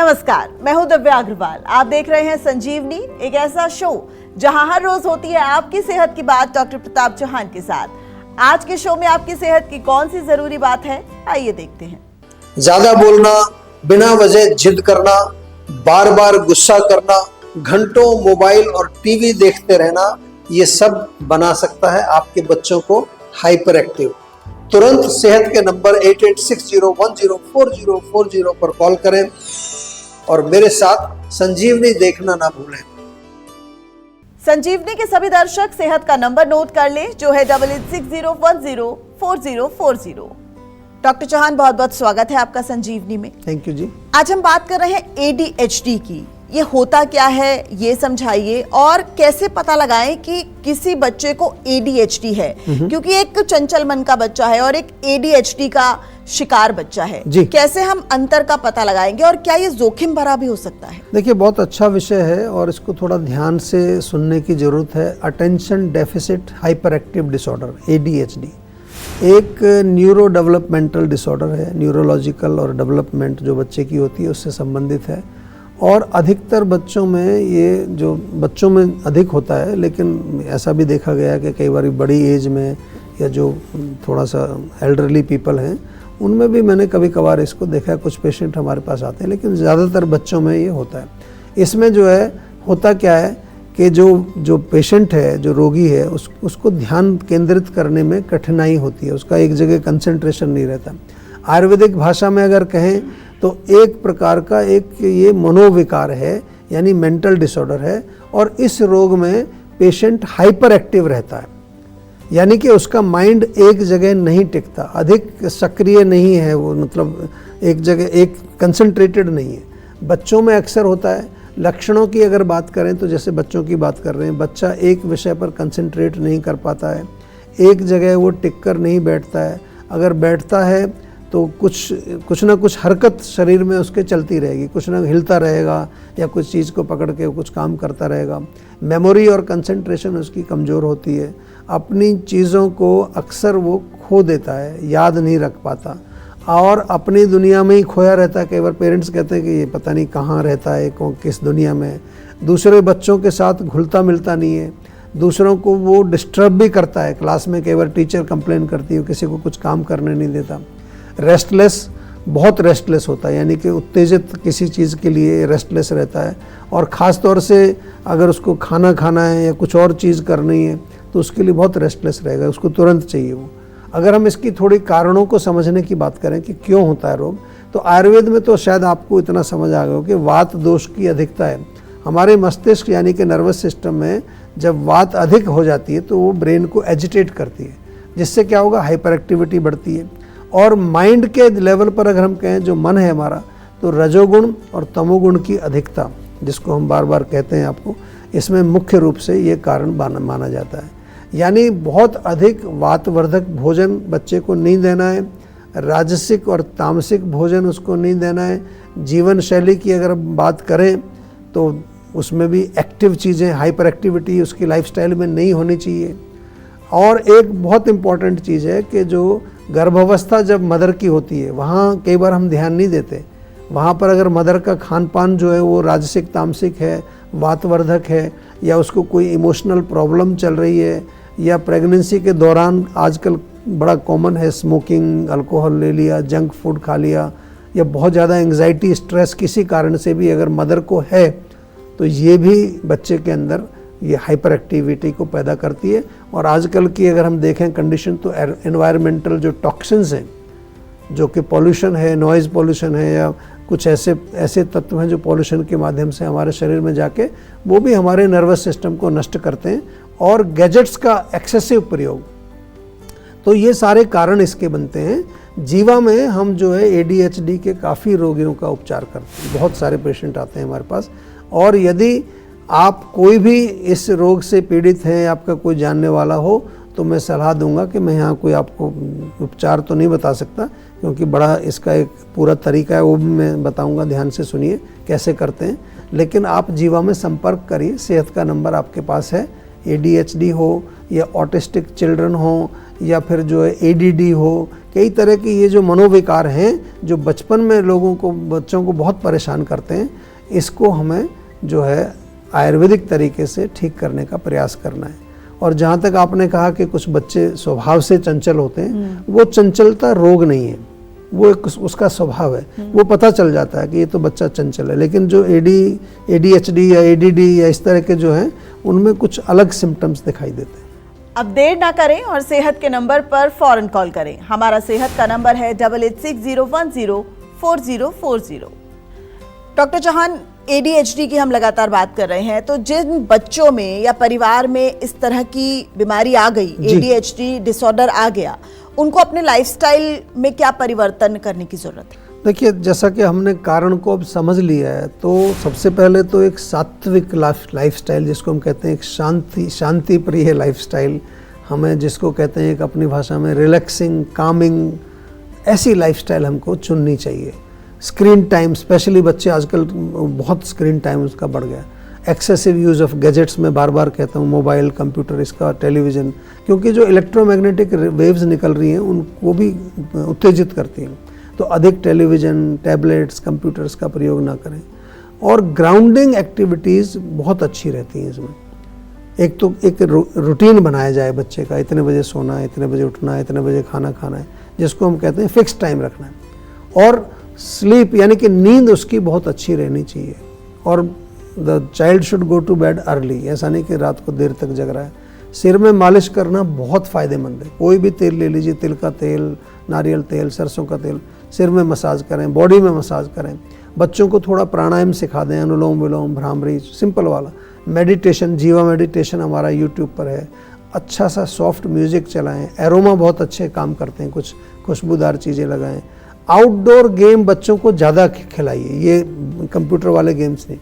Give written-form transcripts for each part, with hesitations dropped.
नमस्कार, मैं हूं दिव्या अग्रवाल। आप देख रहे हैं संजीवनी, एक ऐसा शो जहां हर रोज होती है आपकी सेहत की बात डॉक्टर प्रताप चौहान के साथ। आज के शो में आपकी सेहत की कौन सी जरूरी बात है, आइए देखते हैं। ज्यादा बोलना, बिना वजह जिद करना, बार बार गुस्सा करना, घंटों मोबाइल और टीवी देखते रहना, ये सब बना सकता है आपके बच्चों को हाइपर एक्टिव। तुरंत सेहत के नंबर 8860104040 पर कॉल करें और मेरे साथ संजीवनी देखना ना भूलें। संजीवनी के सभी दर्शक सेहत का नंबर नोट कर लें, जो है 8860104040। डॉक्टर चौहान, बहुत बहुत स्वागत है आपका संजीवनी में। थैंक यू जी। आज हम बात कर रहे हैं ADHD की। ये होता क्या है, ये समझाइए, और कैसे पता लगाएं कि किसी बच्चे को ADHD है, क्योंकि एक चंचल मन का बच्चा है और एक ADHD का शिकार बच्चा है जी। कैसे हम अंतर का पता लगाएंगे और क्या ये जोखिम भरा भी हो सकता है? देखिए, बहुत अच्छा विषय है और इसको थोड़ा ध्यान से सुनने की जरूरत है। Attention deficit hyper active disorder ADHD एक न्यूरो डेवलपमेंटल डिसऑर्डर है। न्यूरोलॉजिकल और डेवलपमेंट जो बच्चे की होती है उससे संबंधित है और अधिकतर बच्चों में ये जो बच्चों में अधिक होता है, लेकिन ऐसा भी देखा गया है कि कई बार बड़ी एज में या जो थोड़ा सा एल्डरली पीपल हैं उनमें भी मैंने कभी कभार इसको देखा है। कुछ पेशेंट हमारे पास आते हैं, लेकिन ज़्यादातर बच्चों में ये होता है। इसमें जो है होता क्या है कि जो पेशेंट है, जो रोगी है, उसको ध्यान केंद्रित करने में कठिनाई होती है, उसका एक जगह कंसंट्रेशन नहीं रहता। आयुर्वेदिक भाषा में अगर कहें तो एक प्रकार का एक ये मनोविकार है, यानी मेंटल डिसऑर्डर है, और इस रोग में पेशेंट हाइपर एक्टिव रहता है, यानी कि उसका माइंड एक जगह नहीं टिकता, अधिक सक्रिय नहीं है वो, मतलब एक जगह एक कंसंट्रेटेड नहीं है। बच्चों में अक्सर होता है। लक्षणों की अगर बात करें तो जैसे बच्चों की बात कर रहे हैं, बच्चा एक विषय पर कंसंट्रेट नहीं कर पाता है, एक जगह वो टिक कर नहीं बैठता है। अगर बैठता है तो कुछ ना कुछ हरकत शरीर में उसके चलती रहेगी, कुछ ना हिलता रहेगा या कुछ चीज़ को पकड़ के कुछ काम करता रहेगा। मेमोरी और कंसंट्रेशन उसकी कमज़ोर होती है। अपनी चीज़ों को अक्सर वो खो देता है, याद नहीं रख पाता और अपनी दुनिया में ही खोया रहता है। कई बार पेरेंट्स कहते हैं कि ये पता नहीं कहाँ रहता है, किस दुनिया में। दूसरे बच्चों के साथ घुलता मिलता नहीं है, दूसरों को वो डिस्टर्ब भी करता है। क्लास में कई बार टीचर कंप्लेन करती है, किसी को कुछ काम करने नहीं देता। रेस्टलेस, बहुत रेस्टलेस होता है, यानी कि उत्तेजित किसी चीज़ के लिए रेस्टलेस रहता है। और ख़ास तौर से अगर उसको खाना खाना है या कुछ और चीज़ करनी है तो उसके लिए बहुत रेस्टलेस रहेगा, उसको तुरंत चाहिए वो। अगर हम इसकी थोड़ी कारणों को समझने की बात करें कि क्यों होता है रोग, तो आयुर्वेद में तो शायद आपको इतना समझ आ गया हो कि वात दोष की अधिकता है। हमारे मस्तिष्क यानी कि नर्वस सिस्टम में जब वात अधिक हो जाती है तो वो ब्रेन को एजिटेट करती है, जिससे क्या होगा, हाइपर एक्टिविटी बढ़ती है। और माइंड के लेवल पर अगर हम कहें, जो मन है हमारा, तो रजोगुण और तमोगुण की अधिकता, जिसको हम बार बार कहते हैं आपको, इसमें मुख्य रूप से ये कारण माना जाता है। यानी बहुत अधिक वातवर्धक भोजन बच्चे को नहीं देना है, राजसिक और तामसिक भोजन उसको नहीं देना है। जीवन शैली की अगर बात करें तो उसमें भी एक्टिव चीज़ें, हाइपर एक्टिविटी उसकी लाइफस्टाइल में नहीं होनी चाहिए। और एक बहुत इम्पॉर्टेंट चीज़ है कि जो गर्भावस्था जब मदर की होती है, वहाँ कई बार हम ध्यान नहीं देते। वहाँ पर अगर मदर का खान पान जो है वो राजसिक तामसिक है, वातवर्धक है, या उसको कोई इमोशनल प्रॉब्लम चल रही है, या प्रेगनेंसी के दौरान आजकल बड़ा कॉमन है स्मोकिंग, अल्कोहल ले लिया, जंक फूड खा लिया, या बहुत ज़्यादा एंग्जाइटी, स्ट्रेस किसी कारण से भी अगर मदर को है, तो ये भी बच्चे के अंदर ये हाइपर एक्टिविटी को पैदा करती है। और आजकल की अगर हम देखें कंडीशन, तो एनवायरमेंटल जो टॉक्सिन्स हैं, जो कि पॉल्यूशन है, नॉइज़ पॉल्यूशन है, या कुछ ऐसे तत्व हैं जो पॉल्यूशन के माध्यम से हमारे शरीर में जाके वो भी हमारे नर्वस सिस्टम को नष्ट करते हैं। और गैजेट्स का एक्सेसिव प्रयोग, तो ये सारे कारण इसके बनते हैं। जीवा में हम जो है ADHD के काफ़ी रोगियों का उपचार करते हैं, बहुत सारे पेशेंट आते हैं हमारे पास। और यदि आप कोई भी इस रोग से पीड़ित हैं, आपका कोई जानने वाला हो, तो मैं सलाह दूंगा कि मैं यहाँ कोई आपको उपचार तो नहीं बता सकता, क्योंकि बड़ा इसका एक पूरा तरीका है, वो भी मैं बताऊंगा, ध्यान से सुनिए कैसे करते हैं। लेकिन आप जीवा में संपर्क करिए, सेहत का नंबर आपके पास है। ADHD हो या ऑटिस्टिक चिल्ड्रन हो या फिर जो है ADD हो, कई तरह के ये जो मनोविकार हैं जो बचपन में बच्चों को बहुत परेशान करते हैं, इसको हमें जो है आयुर्वेदिक तरीके से ठीक करने का प्रयास करना है। और जहाँ तक आपने कहा कि कुछ बच्चे स्वभाव से चंचल होते हैं, वो चंचलता रोग नहीं है, वो एक उसका स्वभाव है, वो पता चल जाता है कि ये तो बच्चा चंचल है। लेकिन जो ADHD या ADD या इस तरह के जो हैं, उनमें कुछ अलग सिम्टम्स दिखाई देते हैं। अब देर ना करें और सेहत के नंबर पर फौरन कॉल करें। हमारा सेहत का नंबर है 8860104040। डॉक्टर चौहान, ADHD की हम लगातार बात कर रहे हैं, तो जिन बच्चों में या परिवार में इस तरह की बीमारी आ गई, ADHD डिसऑर्डर आ गया, उनको अपने लाइफस्टाइल में क्या परिवर्तन करने की जरूरत है? देखिए, जैसा कि हमने कारण को अब समझ लिया है, तो सबसे पहले तो एक सात्विक लाइफस्टाइल, जिसको हम कहते हैं एक शांति प्रिय लाइफस्टाइल, हमें जिसको कहते हैं एक अपनी भाषा में रिलैक्सिंग, कामिंग, ऐसी लाइफस्टाइल हमको चुननी चाहिए। स्क्रीन टाइम, स्पेशली बच्चे आजकल बहुत स्क्रीन टाइम उसका बढ़ गया। एक्सेसिव यूज़ ऑफ गैजेट्स, में बार बार कहता हूँ, मोबाइल, कंप्यूटर, इसका टेलीविज़न, क्योंकि जो इलेक्ट्रोमैग्नेटिक वेव्स निकल रही हैं उनको भी उत्तेजित करती हैं। तो अधिक टेलीविज़न, टैबलेट्स, कंप्यूटर्स का प्रयोग ना करें। और ग्राउंडिंग एक्टिविटीज़ बहुत अच्छी रहती हैं इसमें। एक तो एक रूटीन बनाया जाए बच्चे का, इतने बजे सोना है, इतने बजे उठना है, इतने बजे खाना खाना है, जिसको हम कहते हैं फिक्स टाइम रखना है। और स्लीप, यानी कि नींद उसकी बहुत अच्छी रहनी चाहिए। और the child should go to bed early, ऐसा नहीं कि रात को देर तक जग रहा है। सिर में मालिश करना बहुत फ़ायदेमंद है। कोई भी तेल ले लीजिए, तिल का तेल, नारियल तेल, सरसों का तेल, सिर में मसाज करें, बॉडी में मसाज करें। बच्चों को थोड़ा प्राणायाम सिखा दें, अनुलोम विलोम, भ्रामरी, सिंपल वाला। मेडिटेशन, जीवा मेडिटेशन हमारा यूट्यूब पर है। अच्छा सा सॉफ्ट म्यूज़िक चलाएं। एरोमा बहुत अच्छे काम करते हैं, कुछ खुशबूदार चीज़ें लगाएं। आउटडोर गेम बच्चों को ज़्यादा खिलाइए, ये कंप्यूटर वाले गेम्स नहीं।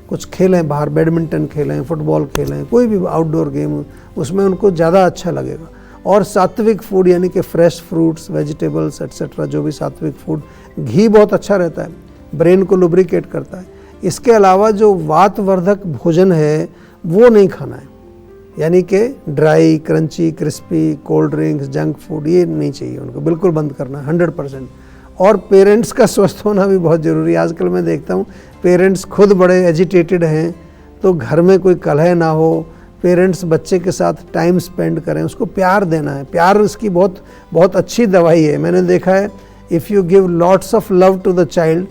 कुछ खेलें बाहर, बैडमिंटन खेलें, फुटबॉल खेलें, कोई भी आउटडोर गेम, उसमें उनको ज़्यादा अच्छा लगेगा। और सात्विक फूड, यानी कि फ्रेश फ्रूट्स, वेजिटेबल्स एट्सेट्रा, जो भी सात्विक फूड, घी बहुत अच्छा रहता है, ब्रेन को लुब्रिकेट करता है। इसके अलावा जो वातवर्धक भोजन है वो नहीं खाना है, यानी कि dry, crunchy, crispy, cold drinks, junk food, ये नहीं चाहिए उनको, बिल्कुल बंद करना है 100%। और पेरेंट्स का स्वस्थ होना भी बहुत ज़रूरी है। आजकल मैं देखता हूँ पेरेंट्स खुद बड़े एजिटेटेड हैं, तो घर में कोई कलह ना हो, पेरेंट्स बच्चे के साथ टाइम स्पेंड करें, उसको प्यार देना है। प्यार उसकी बहुत बहुत अच्छी दवाई है। मैंने देखा है, if you give lots of love to the child,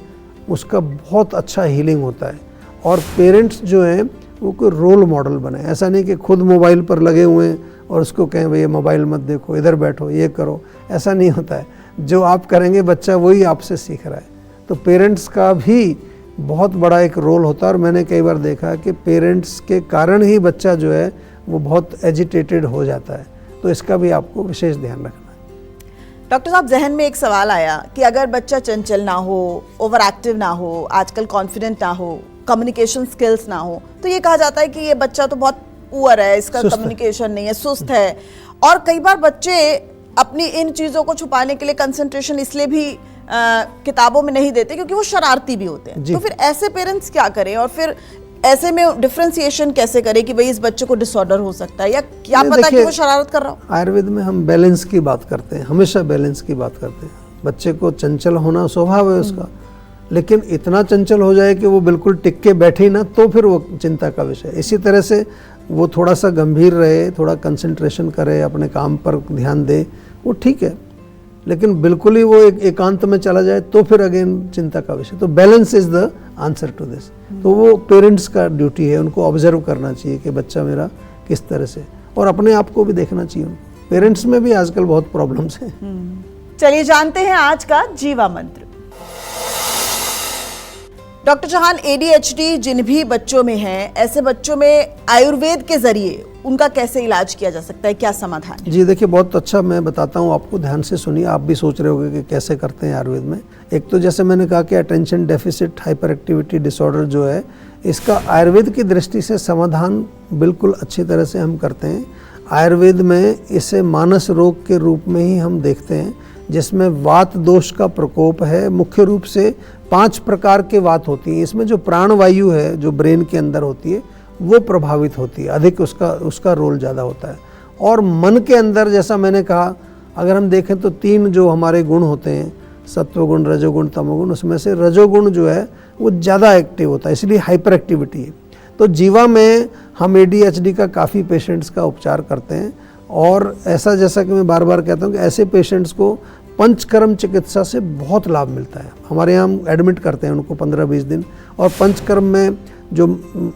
उसका बहुत अच्छा हीलिंग होता है। और पेरेंट्स जो हैं वो कोई रोल मॉडल बने, ऐसा नहीं कि खुद मोबाइल पर लगे हुए हैं और उसको कहें भैया मोबाइल मत देखो, इधर बैठो, ये करो, ऐसा नहीं होता है। जो आप करेंगे बच्चा वही आपसे सीख रहा है। तो पेरेंट्स का भी बहुत बड़ा एक रोल होता है। और मैंने कई बार देखा कि पेरेंट्स के कारण ही बच्चा जो है वो बहुत एजिटेटेड हो जाता है। तो इसका भी आपको विशेष ध्यान रखना है। डॉक्टर साहब, जहन में एक सवाल आया कि अगर बच्चा चंचल ना हो, ओवर एक्टिव ना हो, आजकल कॉन्फिडेंट ना हो, कम्युनिकेशन स्किल्स ना हो, तो ये कहा जाता है कि ये बच्चा तो बहुत पुअर है, इसका कम्युनिकेशन नहीं है, सुस्त है। और कई बार बच्चे अपनी इन चीज़ों को छुपाने के लिए कंसंट्रेशन इसलिए भी किताबों में नहीं देते क्योंकि वो शरारती भी होते हैं। तो फिर ऐसे पेरेंट्स क्या करें, और फिर ऐसे में डिफरेंशिएशन कैसे करें कि भाई इस बच्चे को डिसऑर्डर हो सकता है, या क्या पता कि वो शरारत कर रहा हो? आयुर्वेद में हम बैलेंस की बात करते हैं, हमेशा बैलेंस की बात करते हैं। बच्चे को चंचल होना स्वभाव है उसका, लेकिन इतना चंचल हो जाए कि वो बिल्कुल टिक के बैठे ही ना, तो फिर वो चिंता का विषय है। इसी तरह से वो थोड़ा सा गंभीर रहे, थोड़ा कंसंट्रेशन करे, अपने काम पर ध्यान दे, वो ठीक है। लेकिन बिल्कुल ही वो एक एकांत में चला जाए तो फिर अगेन चिंता का विषय। तो balance is the answer to this. तो वो पेरेंट्स का ड्यूटी है, उनको ऑब्जर्व करना चाहिए कि बच्चा मेरा किस तरह से, और अपने आप को भी देखना चाहिए। पेरेंट्स में भी आजकल बहुत प्रॉब्लम्स हैं। चलिए जानते हैं आज का जीवा मंत्र। डॉक्टर चौहान, ADHD जिन भी बच्चों में है, ऐसे बच्चों में आयुर्वेद के जरिए उनका कैसे इलाज किया जा सकता है, क्या समाधान है? जी देखिए, बहुत अच्छा मैं बताता हूँ आपको, ध्यान से सुनिए। आप भी सोच रहे होंगे कि कैसे करते हैं आयुर्वेद में। एक तो जैसे मैंने कहा कि attention deficit hyper activity disorder जो है, इसका आयुर्वेद की दृष्टि से समाधान बिल्कुल अच्छी तरह से हम करते हैं। आयुर्वेद में इसे मानस रोग के रूप में ही हम देखते हैं, जिसमें वात दोष का प्रकोप है। मुख्य रूप से 5 प्रकार के वात होती हैं। इसमें जो प्राणवायु है, जो ब्रेन के अंदर होती है, वो प्रभावित होती है, अधिक उसका रोल ज़्यादा होता है। और मन के अंदर, जैसा मैंने कहा, अगर हम देखें तो 3 जो हमारे गुण होते हैं, सत्वगुण, रजोगुण, तमोगुण, उसमें से रजोगुण जो है वो ज़्यादा एक्टिव होता है, इसलिए हाइपर एक्टिविटी है। तो जीवा में हम ADHD का काफ़ी पेशेंट्स का उपचार करते हैं, और ऐसा, जैसा कि मैं बार बार कहता हूँ कि ऐसे पेशेंट्स को पंचकर्म चिकित्सा से बहुत लाभ मिलता है। हमारे यहाँ हम एडमिट करते हैं उनको 15-20 दिन, और पंचकर्म में जो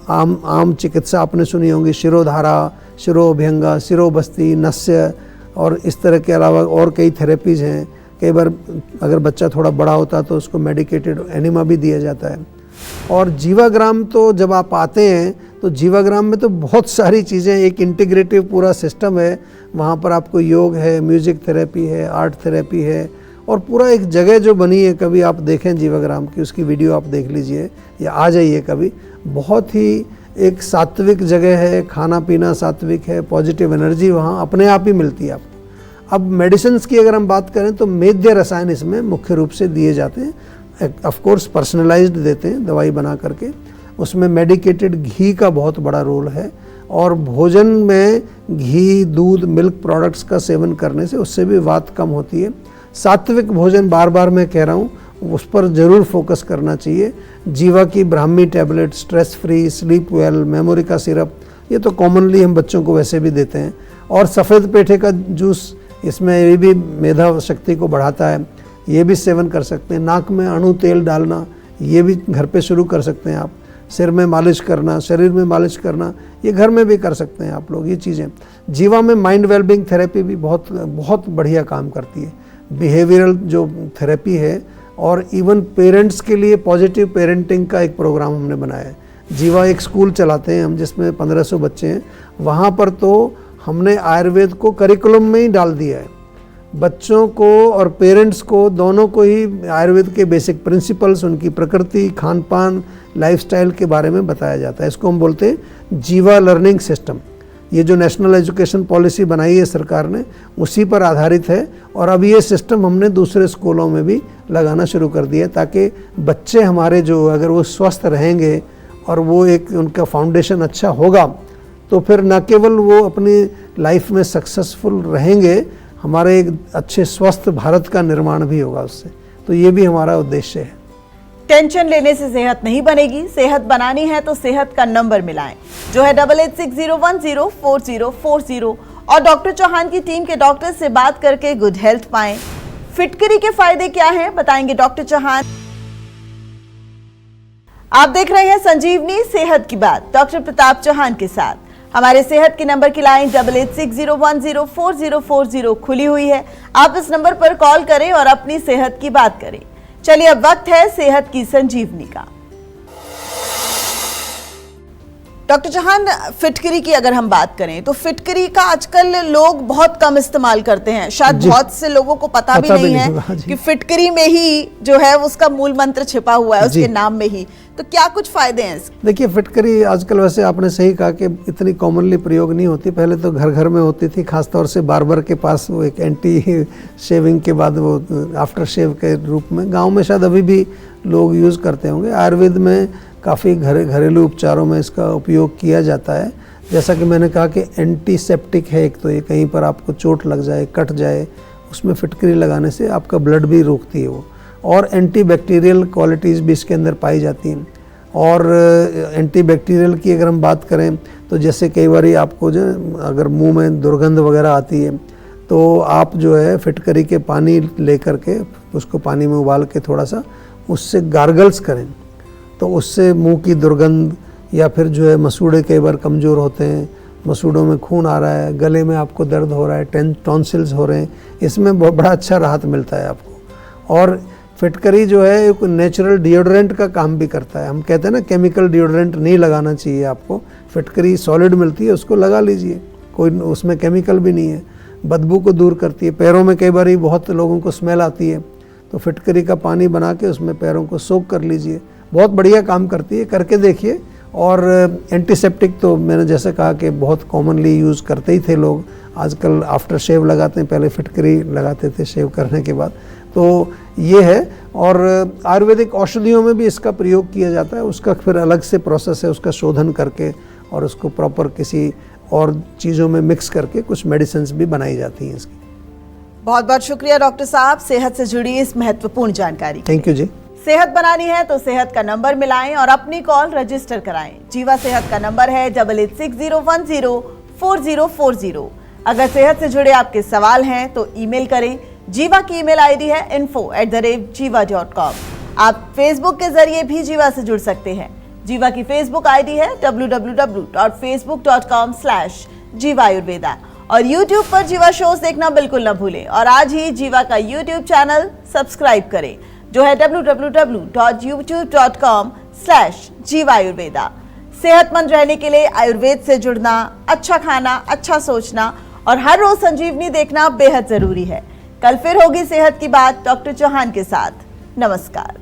आम चिकित्सा आपने सुनी होंगी, शिरोधारा, शिरोअभ्यंगा, शिरोबस्ती, नस्य, और इस तरह के अलावा और कई थेरेपीज़ हैं। कई बार अगर बच्चा थोड़ा बड़ा होता है तो उसको मेडिकेटेड एनिमा भी दिया जाता है। और जीवाग्राम तो जब आप आते हैं तो जीवाग्राम में तो बहुत सारी चीज़ें, एक इंटीग्रेटिव पूरा सिस्टम है। वहाँ पर आपको योग है, म्यूजिक थेरेपी है, आर्ट थेरेपी है, और पूरा एक जगह जो बनी है, कभी आप देखें जीवाग्राम की, उसकी वीडियो आप देख लीजिए या आ जाइए कभी। बहुत ही एक सात्विक जगह है, खाना पीना सात्विक है, पॉजिटिव एनर्जी वहाँ अपने आप ही मिलती है आपको। अब मेडिसिन्स की अगर हम बात करें तो मेद्य रसायन इसमें मुख्य रूप से दिए जाते हैं। ऑफ कोर्स पर्सनलाइज्ड देते हैं दवाई बना करके, उसमें मेडिकेटेड घी का बहुत बड़ा रोल है, और भोजन में घी, दूध, मिल्क प्रोडक्ट्स का सेवन करने से उससे भी वात कम होती है। सात्विक भोजन, बार बार मैं कह रहा हूँ, उस पर ज़रूर फोकस करना चाहिए। जीवा की Brahmi tablet, stress free, sleep well, memory का सिरप, ये तो कॉमनली हम बच्चों को वैसे भी देते हैं। और सफ़ेद पेठे का जूस, इसमें ये भी मेधा शक्ति को बढ़ाता है, ये भी सेवन कर सकते हैं। नाक में अणु तेल डालना, ये भी घर पे शुरू कर सकते हैं आप। सिर में मालिश करना, शरीर में मालिश करना, ये घर में भी कर सकते हैं आप लोग, ये चीज़ें। जीवा में माइंड वेलबिंग थेरेपी भी बहुत बहुत बढ़िया काम करती है। बिहेवियरल जो थेरेपी है, और इवन पेरेंट्स के लिए पॉजिटिव पेरेंटिंग का एक प्रोग्राम हमने बनाया है। जीवा एक स्कूल चलाते हैं हम, जिसमें 1500 बच्चे हैं। वहाँ पर तो हमने आयुर्वेद को करिकुलम में ही डाल दिया है। बच्चों को और पेरेंट्स को दोनों को ही आयुर्वेद के बेसिक प्रिंसिपल्स, उनकी प्रकृति, खान पान, लाइफस्टाइल के बारे में बताया जाता है। इसको हम बोलते हैं जीवा लर्निंग सिस्टम। ये जो नेशनल एजुकेशन पॉलिसी बनाई है सरकार ने, उसी पर आधारित है। और अब ये सिस्टम हमने दूसरे स्कूलों में भी लगाना शुरू कर दिया, ताकि बच्चे हमारे जो, अगर वो स्वस्थ रहेंगे और वो एक उनका फाउंडेशन अच्छा होगा, तो फिर न केवल वो अपनी लाइफ में सक्सेसफुल रहेंगे, हमारे एक अच्छे स्वस्थ भारत का निर्माण भी होगा उससे। तो ये भी हमारा उद्देश्य है। टेंशन लेने से सेहत नहीं बनेगी, सेहत बनानी है तो सेहत का नंबर मिलाएं, जो है 8860104040, और डॉक्टर चौहान की टीम के डॉक्टर से बात करके गुड हेल्थ पाएं। फिटकरी के फायदे क्या हैं, बताएंगे डॉक्टर चौहान। आप देख रहे हैं संजीवनी सेहत की बात डॉक्टर प्रताप चौहान के साथ। हमारे सेहत के नंबर की लाइन 8860104040 खुली हुई है। आप इस नंबर पर कॉल करें और अपनी सेहत की बात करें। चलिए, अब वक्त है सेहत की संजीवनी का। डॉक्टर चौहान, फिटकरी की अगर हम बात करें तो फिटकरी का आजकल लोग बहुत कम इस्तेमाल करते हैं। शायद बहुत से लोगों को पता भी नहीं है कि फिटकरी में ही जो है उसका मूल मंत्र छिपा हुआ है, उसके नाम में ही। तो क्या कुछ फायदे हैं इसके? देखिए, फिटकरी आजकल, वैसे आपने सही कहा कि इतनी कॉमनली प्रयोग नहीं होती। पहले तो घर घर में होती थी, खासतौर से बार्बर के पास, वो एक एंटी शेविंग के बाद वो आफ्टर शेव के रूप में। गाँव में शायद अभी भी लोग यूज़ करते होंगे। आयुर्वेद में काफ़ी घरेलू उपचारों में इसका उपयोग किया जाता है। जैसा कि मैंने कहा कि एंटीसेप्टिक है एक, तो ये कहीं पर आपको चोट लग जाए, कट जाए, उसमें फिटकरी लगाने से आपका ब्लड भी रोकती है वो। और एंटीबैक्टीरियल क्वालिटीज़ भी इसके अंदर पाई जाती हैं। और एंटीबैक्टीरियल की अगर हम बात करें तो जैसे कई बार आपको जो अगर मुंह में दुर्गंध वगैरह आती है, तो आप जो है फिटकरी के पानी ले करके उसको पानी में उबाल के थोड़ा सा उससे गार्गल्स करें, तो उससे मुंह की दुर्गंध, या फिर जो है मसूड़े कई बार कमज़ोर होते हैं, मसूड़ों में खून आ रहा है, गले में आपको दर्द हो रहा है, टॉन्सिल्स हो रहे हैं, इसमें बहुत बड़ा अच्छा राहत मिलता है आपको। और फिटकरी जो है एक नेचुरल डिओड्रेंट का काम भी करता है। हम कहते हैं ना, केमिकल डिओड्रेंट नहीं लगाना चाहिए आपको। फिटकरी सॉलिड मिलती है, उसको लगा लीजिए, कोई उसमें केमिकल भी नहीं है। बदबू को दूर करती है। पैरों में कई बार बहुत लोगों को स्मेल आती है, तो फिटकरी का पानी बना के उसमें पैरों को सोक कर लीजिए, बहुत बढ़िया काम करती है, करके देखिए। और एंटीसेप्टिक तो मैंने जैसे कहा कि बहुत कॉमनली यूज़ करते ही थे लोग। आजकल आफ्टर शेव लगाते हैं, पहले फिटकरी लगाते थे शेव करने के बाद। तो ये है। और आयुर्वेदिक औषधियों में भी इसका प्रयोग किया जाता है। उसका फिर अलग से प्रोसेस है, उसका शोधन करके और उसको प्रॉपर किसी और चीज़ों में मिक्स करके कुछ मेडिसिन्स भी बनाई जाती हैं इसकी। बहुत बहुत शुक्रिया डॉक्टर साहब सेहत से जुड़ी इस महत्वपूर्ण जानकारी। थैंक यू जी। सेहत बनानी है तो सेहत का नंबर मिलाएं और अपनी कॉल रजिस्टर कराएं। जीवा सेहत का नंबर है 8860104040। अगर सेहत से जुड़े आपके सवाल हैं तो ईमेल करें। जीवा की ईमेल आईडी है info@jiva.com। आप फेसबुक के जरिए भी जीवा से जुड़ सकते हैं। जीवा की फेसबुक आईडी है www.facebook.com/जीवायुर्वेदा और यूट्यूब पर जीवा शोज देखना बिल्कुल न भूलें और आज ही जीवा का यूट्यूब चैनल सब्सक्राइब करें जो है www.youtube.com/जीवायुर्वेदा। सेहतमंद रहने के लिए आयुर्वेद से जुड़ना, अच्छा खाना, अच्छा सोचना और हर रोज संजीवनी देखना बेहद जरूरी है। कल फिर होगी सेहत की बात डॉक्टर चौहान के साथ। नमस्कार।